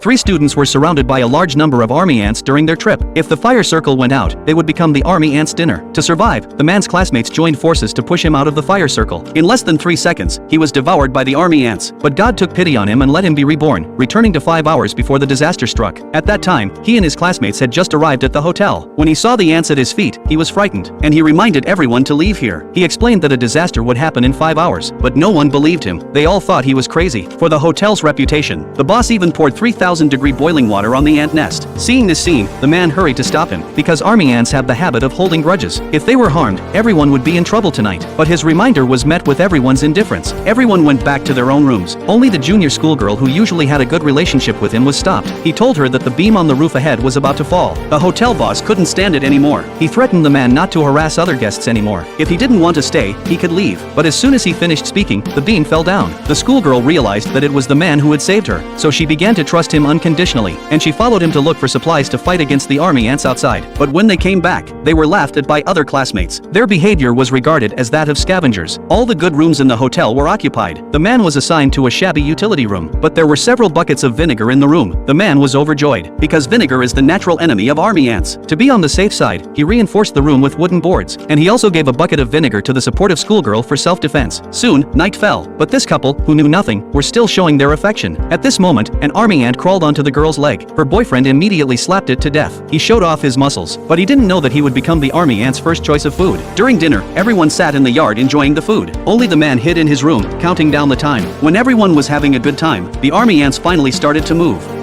Three students were surrounded by a large number of army ants during their trip. If the fire circle went out, they would become the army ants' dinner. To survive, the man's classmates joined forces to push him out of the fire circle. In less than 3 seconds, he was devoured by the army ants. But God took pity on him and let him be reborn, returning to 5 hours before the disaster struck. At that time, he and his classmates had just arrived at the hotel. When he saw the ants at his feet, he was frightened, and he reminded everyone to leave here. He explained that a disaster would happen in 5 hours, but no one believed him. They all thought he was crazy. For the hotel's reputation, the boss even poured 3,000-degree boiling water on the ant nest. Seeing this scene, the man hurried to stop him, because army ants have the habit of holding grudges. If they were harmed, everyone would be in trouble tonight. But his reminder was met with everyone's indifference. Everyone went back to their own rooms. Only the junior schoolgirl who usually had a good relationship with him was stopped. He told her that the beam on the roof ahead was about to fall. The hotel boss couldn't stand it anymore. He threatened the man not to harass other guests anymore. If he didn't want to stay, he could leave. But as soon as he finished speaking, the beam fell down. The schoolgirl realized that it was the man who had saved her, so she began to trust him unconditionally, and she followed him to look for supplies to fight against the army ants outside. But when they came back, they were laughed at by other classmates. Their behavior was regarded as that of scavengers. All the good rooms in the hotel were occupied. The man was assigned to a shabby utility room, but there were several buckets of vinegar in the room. The man was overjoyed, because vinegar is the natural enemy of army ants. To be on the safe side, he reinforced the room with wooden boards, and he also gave a bucket of vinegar to the supportive schoolgirl for self-defense. Soon, night fell, but this couple, who knew nothing, were still showing their affection. At this moment, an army ant crawled onto the girl's leg. Her boyfriend immediately slapped it to death. He showed off his muscles, but he didn't know that he would become the army ant's first choice of food. During dinner, everyone sat in the yard enjoying the food. Only the man hid in his room, counting down the time. When everyone was having a good time, the army ants finally started to move.